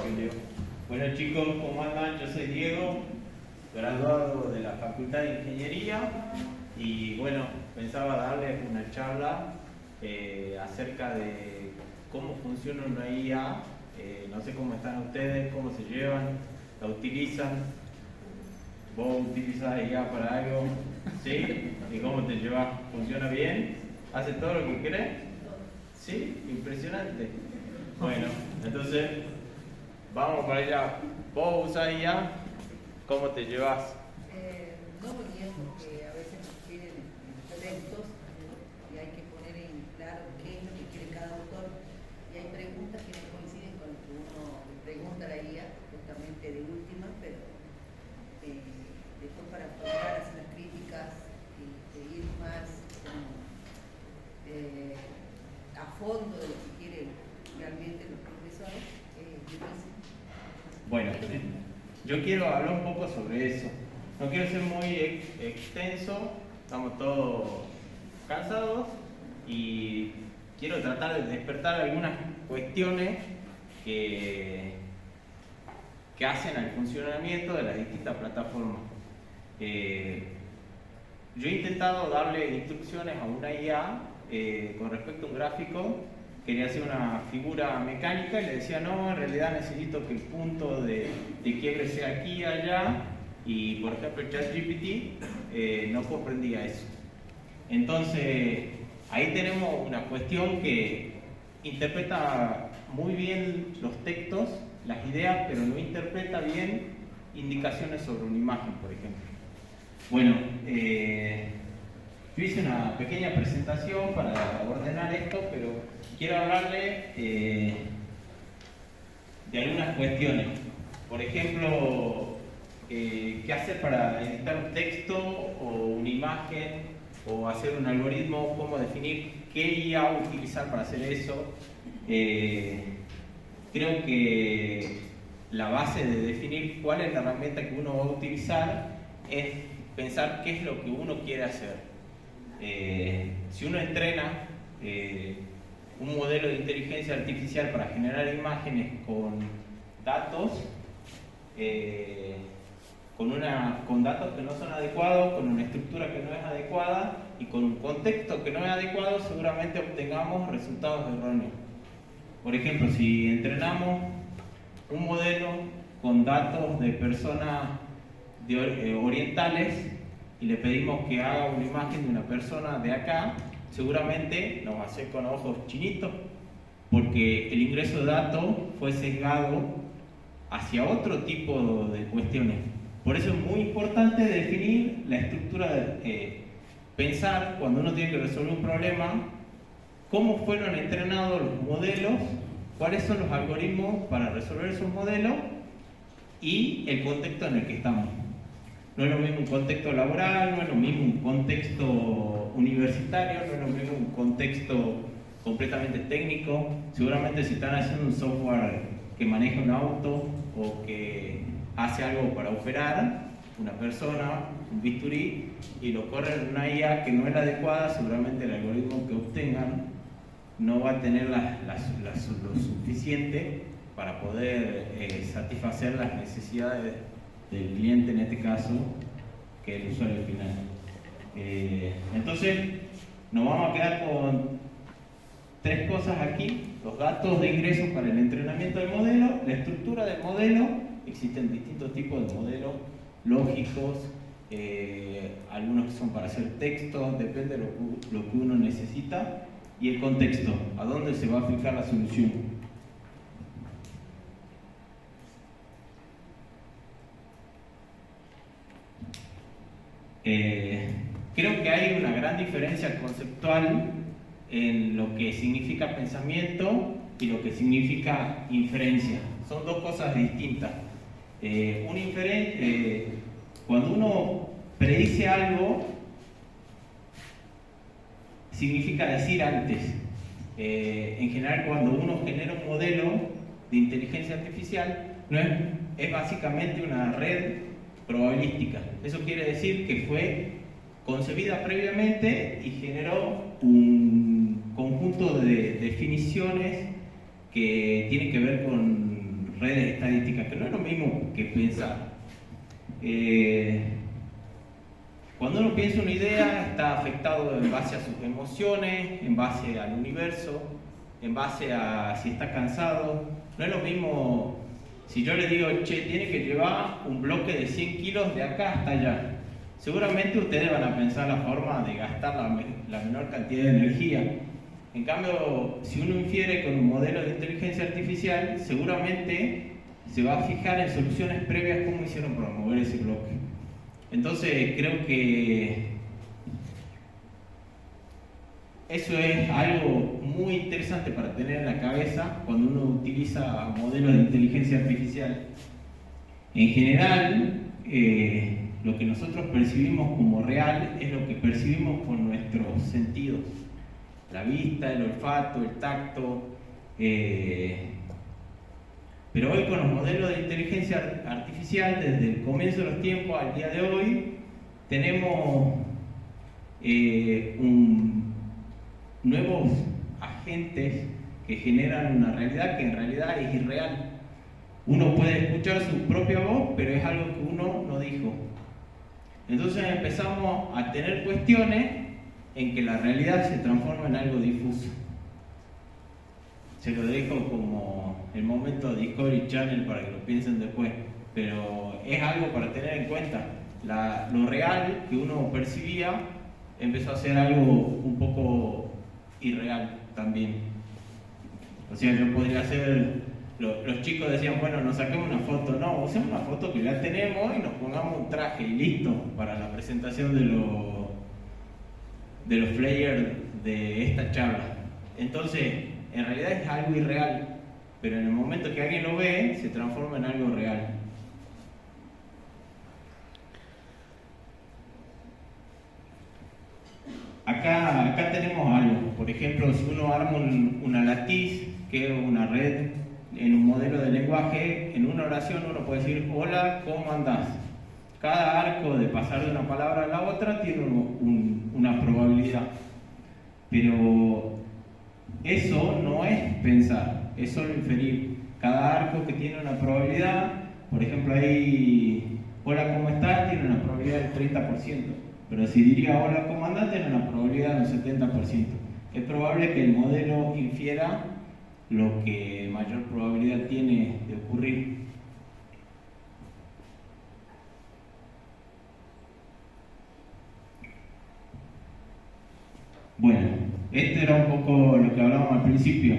Julio. Bueno chicos, ¿cómo andan? Yo soy Diego, graduado de la Facultad de Ingeniería y bueno, pensaba darles una charla acerca de cómo funciona una IA. No sé cómo están ustedes, cómo se llevan, la utilizan. ¿Vos utilizás IA para algo? ¿Sí? ¿Y cómo te llevas? ¿Funciona bien? ¿Hace todo lo que querés? ¿Sí? Impresionante. Bueno, entonces vamos para allá. ¿Vos usás IA? ¿Cómo te llevas? No muy bien, porque a veces nos piden textos y hay que poner en claro qué es lo que quiere cada autor. Y hay preguntas que no coinciden con lo que uno le pregunta a la IA, justamente de última, pero después para afrontar hacer las críticas y ir más a fondo de lo que quieren realmente los profesores, es difícil. Bueno, yo quiero hablar un poco sobre eso. No quiero ser muy extenso, estamos todos cansados y quiero tratar de despertar algunas cuestiones que hacen al funcionamiento de las distintas plataformas. Yo he intentado darle instrucciones a una IA con respecto a un gráfico. Quería hacer una figura mecánica y le decía, no, en realidad necesito que el punto de quiebre sea aquí y allá, y por ejemplo el ChatGPT no comprendía eso. Entonces ahí tenemos una cuestión que interpreta muy bien los textos, las ideas, pero no interpreta bien indicaciones sobre una imagen, por ejemplo. Bueno, yo hice una pequeña presentación para ordenar esto, pero quiero hablarle de algunas cuestiones. Por ejemplo, qué hacer para editar un texto o una imagen, o hacer un algoritmo, cómo definir qué IA utilizar para hacer eso. Creo que la base de definir cuál es la herramienta que uno va a utilizar es pensar qué es lo que uno quiere hacer. Si uno entrena un modelo de inteligencia artificial para generar imágenes con datos, con datos que no son adecuados, con una estructura que no es adecuada y con un contexto que no es adecuado, seguramente obtengamos resultados erróneos. Por ejemplo, si entrenamos un modelo con datos de personas orientales y le pedimos que haga una imagen de una persona de acá, seguramente nos va a hacer con ojos chinitos, porque el ingreso de datos fue sesgado hacia otro tipo de cuestiones. Por eso es muy importante definir la estructura, pensar cuando uno tiene que resolver un problema, cómo fueron entrenados los modelos, cuáles son los algoritmos para resolver esos modelos y el contexto en el que estamos. No es lo mismo un contexto laboral, no es lo mismo un contexto universitario, no es lo mismo un contexto completamente técnico. Seguramente si están haciendo un software que maneja un auto o que hace algo para operar una persona, un bisturí, y lo corre en una IA que no es la adecuada, seguramente el algoritmo que obtengan no va a tener lo suficiente para poder satisfacer las necesidades del cliente, en este caso, que es el usuario final. Entonces, nos vamos a quedar con tres cosas aquí: los datos de ingreso para el entrenamiento del modelo, la estructura del modelo. Existen distintos tipos de modelos lógicos, algunos que son para hacer texto, depende de lo que uno necesita, y el contexto, a dónde se va a aplicar la solución. Creo que hay una gran diferencia conceptual en lo que significa pensamiento y lo que significa inferencia. Son dos cosas distintas. Cuando uno predice algo, significa decir antes. En general, cuando uno genera un modelo de inteligencia artificial, es básicamente una red probabilística. Eso quiere decir que fue concebida previamente y generó un conjunto de definiciones que tienen que ver con redes estadísticas, que no es lo mismo que pensar. Cuando uno piensa una idea, está afectado en base a sus emociones, en base al universo, en base a si está cansado. No es lo mismo si yo le digo, che, tiene que llevar un bloque de 100 kilos de acá hasta allá. Seguramente ustedes van a pensar la forma de gastar la menor cantidad de energía. En cambio, si uno infiere con un modelo de inteligencia artificial, seguramente se va a fijar en soluciones previas cómo hicieron para mover ese bloque. Entonces, creo que eso es algo muy interesante para tener en la cabeza cuando uno utiliza modelos de inteligencia artificial. En general, lo que nosotros percibimos como real es lo que percibimos con nuestros sentidos. La vista, el olfato, el tacto. Pero hoy con los modelos de inteligencia artificial, desde el comienzo de los tiempos al día de hoy, tenemos nuevos agentes que generan una realidad que en realidad es irreal. Uno puede escuchar su propia voz, pero es algo que uno no dijo. Entonces empezamos a tener cuestiones en que la realidad se transforma en algo difuso. Se lo dejo como el momento de Discovery Channel para que lo piensen después, pero es algo para tener en cuenta. Lo real que uno percibía empezó a ser algo un poco irreal también. O sea, yo podría hacer, los chicos decían, bueno, nos saquemos una foto. No, usemos una foto que ya tenemos y nos pongamos un traje y listo para la presentación de los flyers de esta charla. Entonces, en realidad es algo irreal, pero en el momento que alguien lo ve, se transforma en algo real. Acá tenemos algo. Por ejemplo, si uno arma una latiz, que es una red en un modelo de lenguaje, en una oración uno puede decir, hola, ¿cómo andás? Cada arco de pasar de una palabra a la otra tiene una probabilidad. Pero eso no es pensar, es solo inferir. Cada arco que tiene una probabilidad, por ejemplo ahí, hola, ¿cómo estás? Tiene una probabilidad del 30%. Pero si diría hola, ¿cómo andás? Tiene una probabilidad del 70%. Es probable que el modelo infiera lo que mayor probabilidad tiene de ocurrir. Bueno, esto era un poco lo que hablábamos al principio.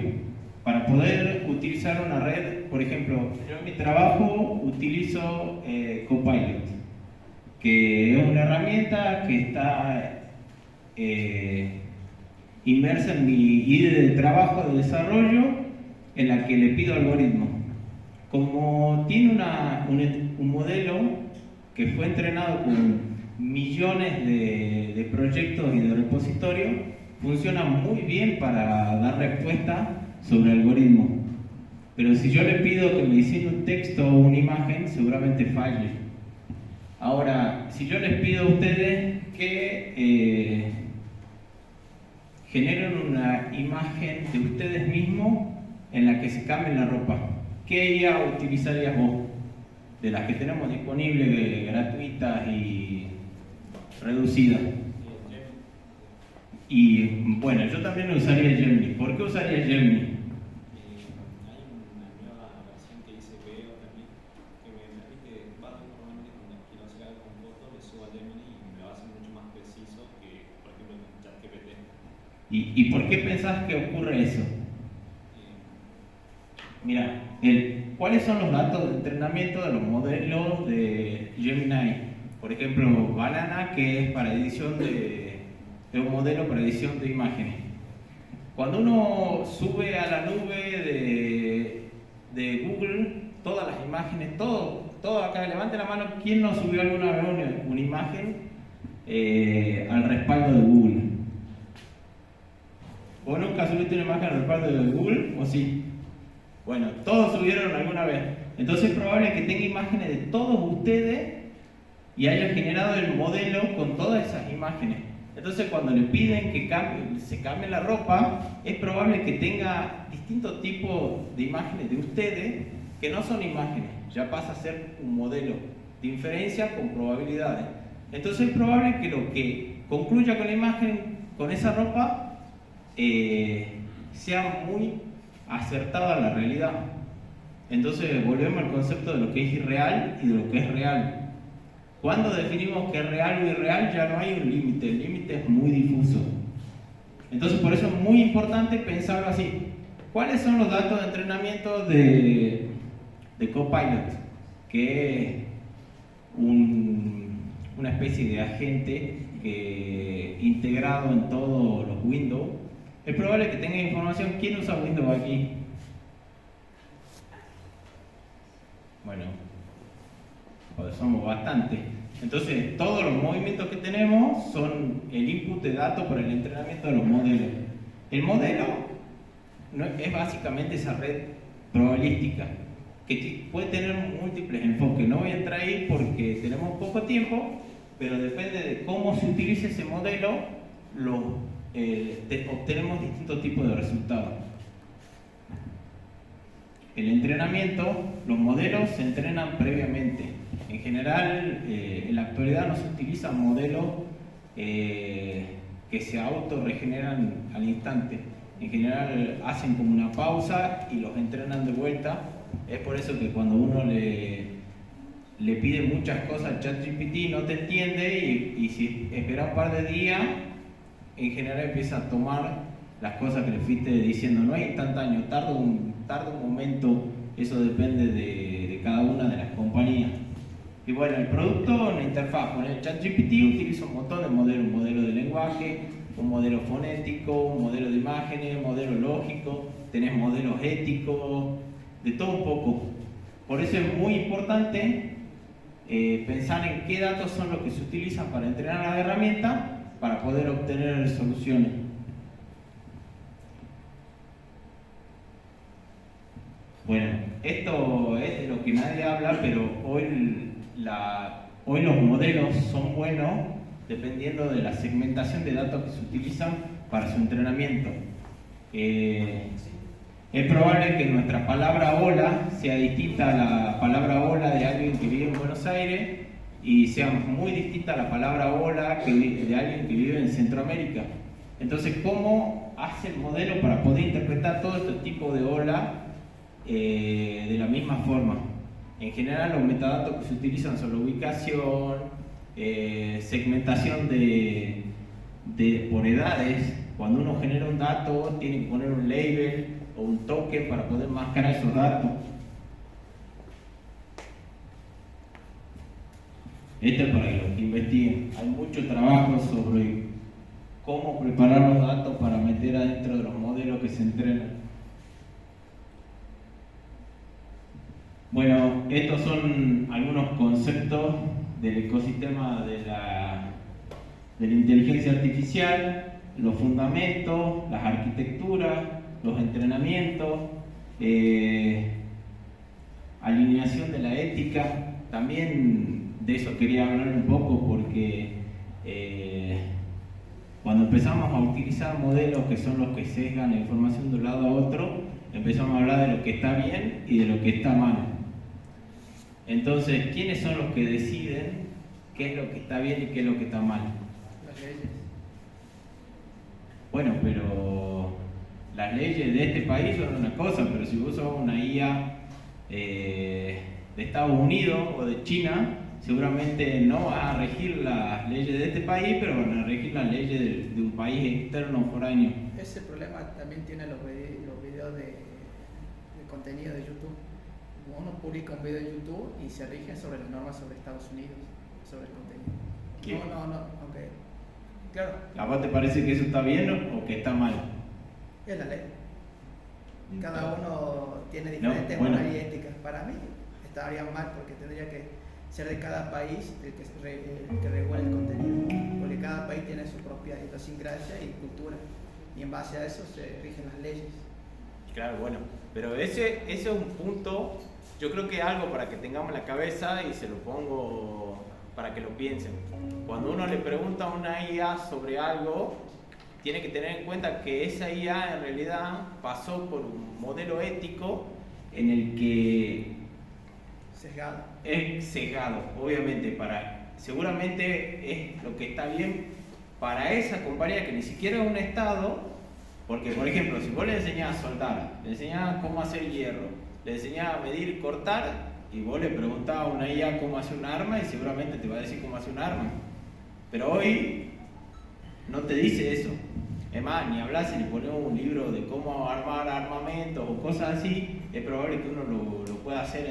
Para poder utilizar una red, por ejemplo, yo en mi trabajo utilizo Copilot, que es una herramienta que está inmersa en mi IDE de trabajo de desarrollo, en la que le pido algoritmos. Como tiene un modelo que fue entrenado con millones de proyectos y de repositorios, funciona muy bien para dar respuesta sobre algoritmos. Pero si yo le pido que me diseñe un texto o una imagen, seguramente falle. Ahora, si yo les pido a ustedes que generen una imagen de ustedes mismos en la que se cambien la ropa, ¿qué IA utilizarías vos? De las que tenemos disponibles, gratuitas y reducidas. Y bueno, yo también lo usaría Gemini. ¿Por qué usaría Gemini? Hay una nueva versión que dice Veo también, que me permite, normalmente cuando quiero hacer algo con fotos, le subo a Gemini y me lo hace mucho más preciso que, por ejemplo, con ChatGPT. ¿Y por qué pensás que ocurre eso? Mira, ¿cuáles son los datos de entrenamiento de los modelos de Gemini? Por ejemplo, Banana, que es para edición de un modelo para edición de imágenes. Cuando uno sube a la nube de Google, todas las imágenes, todo acá, levante la mano, ¿quién no subió alguna vez una imagen al respaldo de Google? ¿Vos nunca subiste una imagen al respaldo de Google? ¿O sí? Bueno, todos subieron alguna vez. Entonces es probable que tenga imágenes de todos ustedes y haya generado el modelo con todas esas imágenes. Entonces cuando le piden que se cambie la ropa, es probable que tenga distintos tipos de imágenes de ustedes que no son imágenes, ya pasa a ser un modelo de inferencia con probabilidades. Entonces es probable que lo que concluya con la imagen, con esa ropa, sea muy acertada a la realidad. Entonces volvemos al concepto de lo que es irreal y de lo que es real. Cuando definimos que es real o irreal, ya no hay un límite, el límite es muy difuso. Entonces por eso es muy importante pensarlo así. ¿Cuáles son los datos de entrenamiento de Copilot? Que es una especie de agente integrado en todos los Windows. Es probable que tenga información. ¿Quién usa Windows aquí? Bueno, pues somos bastantes. Entonces, todos los movimientos que tenemos son el input de datos para el entrenamiento de los modelos. El modelo es básicamente esa red probabilística que puede tener múltiples enfoques. No voy a entrar ahí porque tenemos poco tiempo, pero depende de cómo se utilice ese modelo, obtenemos distintos tipos de resultados. El entrenamiento, los modelos se entrenan previamente. En general, en la actualidad no se utilizan modelos que se autorregeneran al instante. En general hacen como una pausa y los entrenan de vuelta. Es por eso que cuando uno le pide muchas cosas, ChatGPT no te entiende y si espera un par de días, en general empieza a tomar las cosas que le fuiste diciendo. No es instantáneo, tarda un momento, eso depende de cada una de las compañías. Y bueno, el producto, la interfaz con el ChatGPT utiliza un montón de modelos, un modelo de lenguaje, un modelo fonético, un modelo de imágenes, un modelo lógico, tenés modelos éticos, de todo un poco. Por eso es muy importante pensar en qué datos son los que se utilizan para entrenar las herramientas para poder obtener soluciones. Bueno, esto es de lo que nadie habla, pero hoy los modelos son buenos dependiendo de la segmentación de datos que se utilizan para su entrenamiento. Es probable que nuestra palabra hola sea distinta a la palabra hola de alguien que vive en Buenos Aires y sea muy distinta a la palabra hola de alguien que vive en Centroamérica. Entonces, ¿cómo hace el modelo para poder interpretar todo este tipo de hola de la misma forma? En general, los metadatos que se utilizan son la ubicación, segmentación por edades. Cuando uno genera un dato, tiene que poner un label o un token para poder mascarar esos datos. Esto es para los que investiguen. Hay mucho trabajo sobre cómo preparar los datos para meter adentro de los modelos que se entrenan. Bueno, estos son algunos conceptos del ecosistema de la inteligencia artificial, los fundamentos, las arquitecturas, los entrenamientos, alineación de la ética. También de eso quería hablar un poco porque cuando empezamos a utilizar modelos que son los que sesgan la información de un lado a otro, empezamos a hablar de lo que está bien y de lo que está mal. Entonces, ¿quiénes son los que deciden qué es lo que está bien y qué es lo que está mal? Las leyes. Bueno, pero las leyes de este país son una cosa, pero si vos sos una IA de Estados Unidos o de China, seguramente no vas a regir las leyes de este país, pero van a regir las leyes de un país externo o foráneo. Ese problema también tiene los videos de contenido de YouTube. Uno publica un video en YouTube y se rige sobre las normas sobre Estados Unidos, sobre el contenido. ¿Qué? No, aunque, claro. ¿A vos te parece que eso está bien o que está mal? Es la ley. Cada uno tiene No, diferentes bueno. morales y éticas. Para mí estaría mal porque tendría que ser de cada país el que regule el contenido, porque cada país tiene su propia idiosincrasia y cultura, y en base a eso se rigen las leyes. Claro, bueno, pero ese es un punto, yo creo que es algo para que tengamos en la cabeza y se lo pongo para que lo piensen. Cuando uno le pregunta a una IA sobre algo, tiene que tener en cuenta que esa IA en realidad pasó por un modelo ético en el que Sesgado. es sesgado, obviamente, seguramente es lo que está bien para esa compañía que ni siquiera es un Estado, porque por ejemplo, si vos le enseñás a soldar, le enseñás cómo hacer hierro, le enseñás a medir y cortar, y vos le preguntás a una IA cómo hacer un arma y seguramente te va a decir cómo hacer un arma. Pero hoy no te dice eso. Es más, ni hablar si le ponemos un libro de cómo armar armamentos o cosas así, es probable que uno lo pueda hacer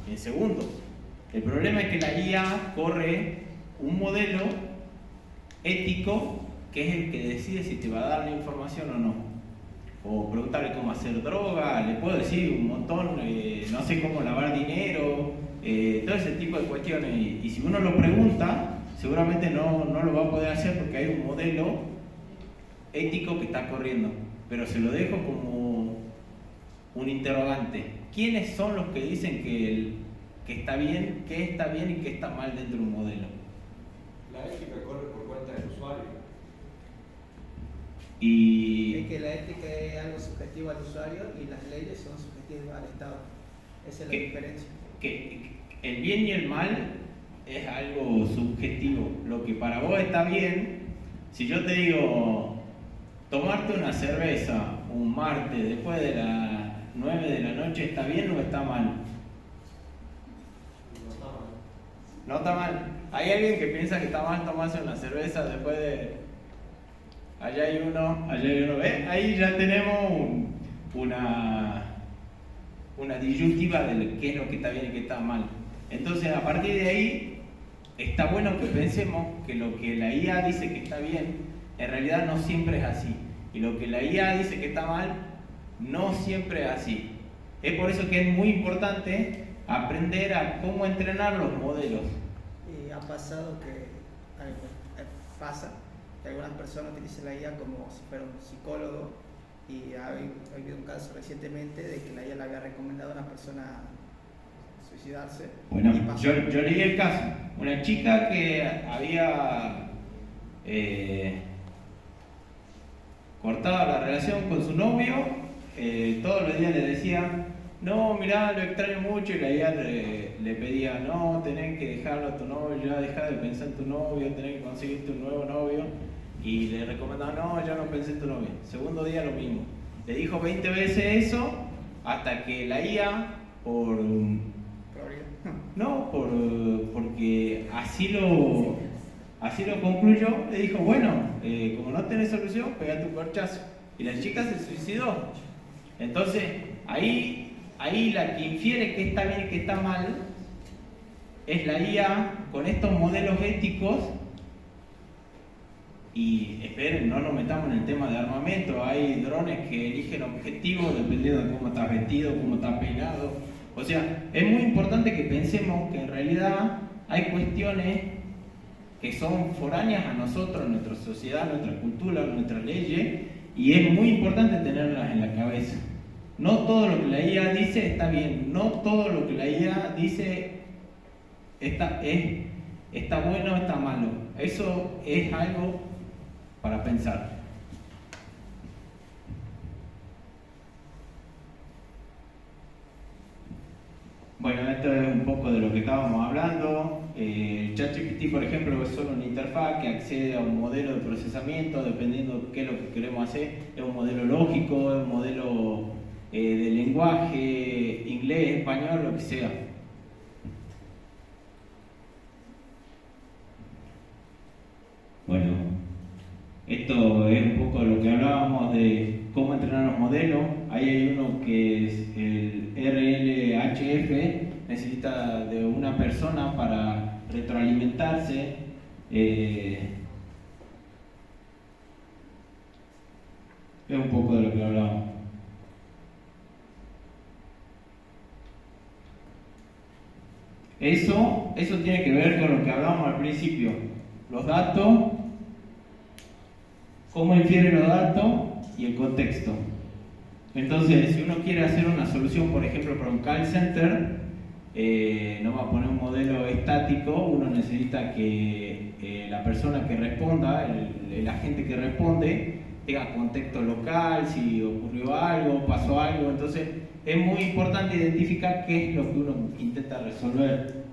en segundos. El problema es que la IA corre un modelo ético que es el que decide si te va a dar la información o no. O preguntarle cómo hacer droga, le puedo decir un montón, no sé cómo lavar dinero, todo ese tipo de cuestiones. Y si uno lo pregunta, seguramente no lo va a poder hacer porque hay un modelo ético que está corriendo. Pero se lo dejo como un interrogante. ¿Quiénes son los que dicen que está bien, qué está bien y qué está mal dentro de un modelo? La ética corre por cuenta del usuario. Y Es que la ética es algo subjetivo al usuario y las leyes son subjetivas al Estado. Esa es la diferencia. que el bien y el mal es algo subjetivo. Lo que para vos está bien, si yo te digo tomarte una cerveza un martes después de las 9 de la noche, ¿está bien o está mal? No está mal. No está mal. ¿Hay alguien que piensa que está mal tomarse una cerveza después de...? Allá hay uno, ¿ves? Ahí ya tenemos una disyuntiva de qué es lo que está bien y qué está mal. Entonces, a partir de ahí, está bueno que pensemos que lo que la IA dice que está bien, en realidad no siempre es así. Y lo que la IA dice que está mal, no siempre es así. Es por eso que es muy importante aprender a cómo entrenar los modelos. Y ha pasado que pasa que algunas personas utilizan la IA como si fuera un psicólogo y ha habido un caso recientemente de que la IA le había recomendado a una persona suicidarse. Bueno, Y pasó. yo leí el caso. Una chica que había cortado la relación con su novio, todos los días le decía, no, mirá, lo extraño mucho, y la IA le pedía, no, tenés que dejarlo a tu novio, ya dejá de pensar en tu novio, tenés que conseguirte un nuevo novio, y le recomendaba, no, ya no pensé en tu novio. Segundo día lo mismo. Le dijo 20 veces eso, hasta que la IA, porque así lo concluyó, le dijo, bueno, como no tenés solución, pegate un corchazo. Y la chica se suicidó. Entonces, ahí la que infiere que está bien y que está mal es la IA con estos modelos éticos. Y esperen, no nos metamos en el tema de armamento. Hay drones que eligen objetivos dependiendo de cómo estás vestido, cómo estás peinado. O sea, es muy importante que pensemos que en realidad hay cuestiones que son foráneas a nosotros, a nuestra sociedad, a nuestra cultura, a nuestras leyes, y es muy importante tenerlas en la cabeza. No todo lo que la IA dice está bien, no todo lo que la IA dice está bueno o está malo. Eso es algo para pensar. Bueno, esto es un poco de lo que estábamos hablando. El ChatGPT, por ejemplo, es solo una interfaz que accede a un modelo de procesamiento dependiendo de qué es lo que queremos hacer. Es un modelo lógico, es un modelo de lenguaje, inglés, español, lo que sea. Bueno, esto es un poco lo que hablábamos de cómo entrenar los modelos. Ahí hay uno que es el RLHF, necesita de una persona para retroalimentarse. Es un poco de lo que hablábamos. Eso tiene que ver con lo que hablábamos al principio. Los datos, cómo infiere los datos y el contexto. Entonces, si uno quiere hacer una solución, por ejemplo, para un call center, no va a poner un modelo estático, uno necesita que la persona que responda, el agente que responde, tenga contexto local, si ocurrió algo, pasó algo. Entonces, es muy importante identificar qué es lo que uno intenta resolver.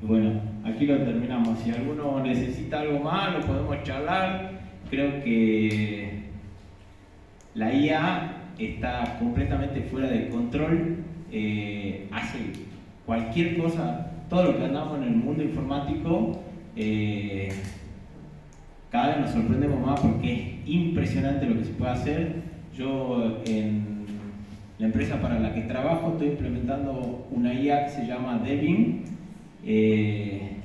Bueno, aquí lo terminamos. Si alguno necesita algo más, lo podemos charlar. Creo que la IA está completamente fuera de control. Hace cualquier cosa, todo lo que andamos en el mundo informático, cada vez nos sorprendemos más porque es impresionante lo que se puede hacer. Yo en la empresa para la que trabajo estoy implementando una IA que se llama Devin, que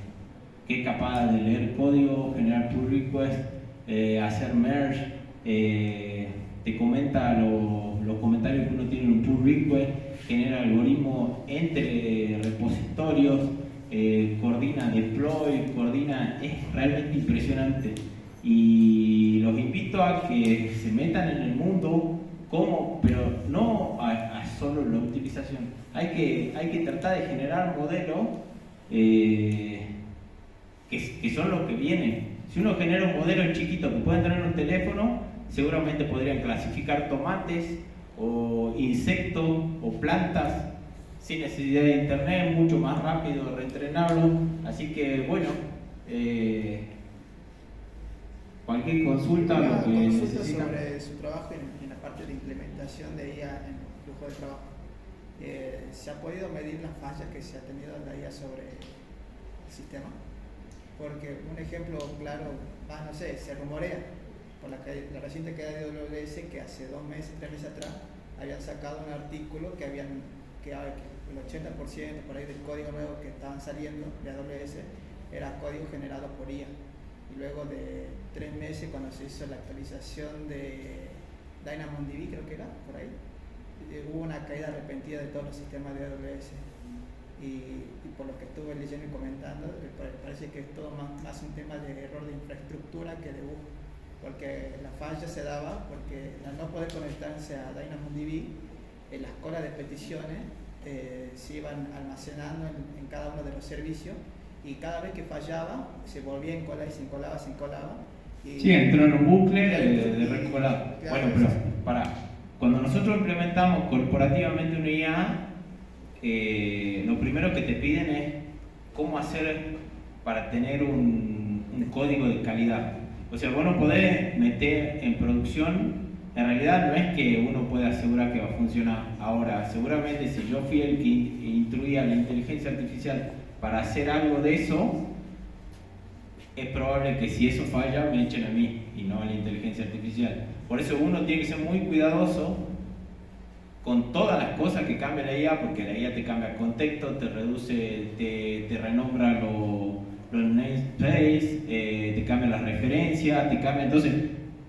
es capaz de leer código, generar pull request, hacer merge, te comenta los comentarios que uno tiene en un pull request, genera algoritmos entre repositorios, coordina deploy, es realmente impresionante. Y los invito a que se metan en el mundo, pero no a solo la utilización. Hay que tratar de generar modelos que son los que vienen. Si uno genera un modelo chiquito que pueden tener en un teléfono, seguramente podrían clasificar tomates o insectos o plantas sin necesidad de internet, mucho más rápido reentrenarlo. Así que bueno, cualquier consulta, lo que necesitan. Sobre su trabajo en la parte de implementación de IA en el flujo de trabajo. ¿Se ha podido medir las fallas que se ha tenido en la IA sobre el sistema? Porque un ejemplo claro, no sé, se rumorea por la reciente caída de AWS que hace 2 meses, 3 meses atrás habían sacado un artículo que el 80% por ahí del código nuevo que estaban saliendo de AWS era código generado por IA. Y luego de 3 meses, cuando se hizo la actualización de DynamoDB, creo que era, por ahí, hubo una caída repentina de todos los sistemas de AWS. Y por lo que estuve leyendo y comentando, parece que es todo más un tema de error de infraestructura que de bug, porque la falla se daba porque al no poder conectarse a DynamoDB, las colas de peticiones se iban almacenando en cada uno de los servicios, y cada vez que fallaba se volvía en cola y se encolaba. Sí, entró en un bucle de recolado. Bueno, pero cuando nosotros implementamos corporativamente una IA, lo primero que te piden es cómo hacer para tener un código de calidad. O sea, vos no podés meter en producción, en realidad no es que uno pueda asegurar que va a funcionar. Ahora, seguramente si yo fui el que instruía la inteligencia artificial para hacer algo de eso, es probable que si eso falla me echen a mí y no a la inteligencia artificial. Por eso uno tiene que ser muy cuidadoso con todas las cosas que cambia la IA, porque la IA te cambia el contexto, te reduce, te renombra los namespace, te cambia las referencias, te cambia. Entonces,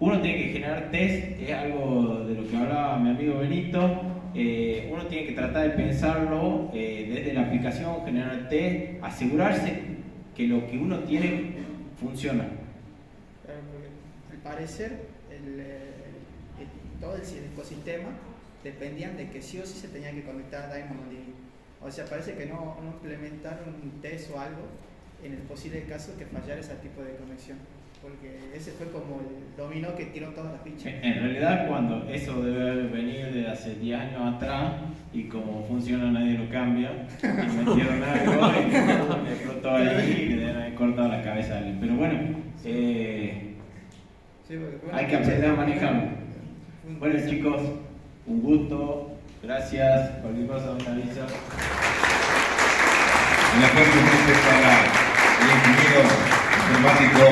uno tiene que generar test, es algo de lo que hablaba mi amigo Benito. Uno tiene que tratar de pensarlo desde la aplicación, generar test, asegurarse que lo que uno tiene funciona. Al parecer, todo el ecosistema dependían de que sí o sí se tenía que conectar a DynamoDB. O sea, parece que no implementaron un test o algo en el posible caso que fallara ese tipo de conexión, porque ese fue como el dominó que tiró todas las fichas. En realidad, cuando eso debe haber venido de hace 10 años atrás, y como funciona nadie lo cambia, y metieron algo y le explotó ahí y le deben haber cortado la cabeza a alguien. Pero bueno, hay que aprender a manejarlo. Bueno, chicos, un gusto, gracias. Cualquier cosa me avisa. Un aplauso para el ingeniero informático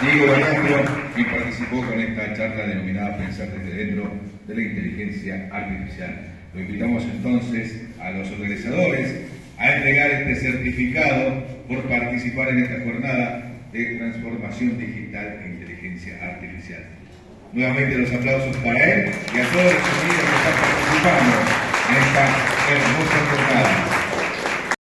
Diego Banastro, quien participó con esta charla denominada Pensar desde dentro de la inteligencia artificial. Lo invitamos entonces a los organizadores a entregar este certificado por participar en esta jornada de transformación digital e inteligencia artificial. Nuevamente los aplausos para él y a todos los que están participando en esta hermosa jornada.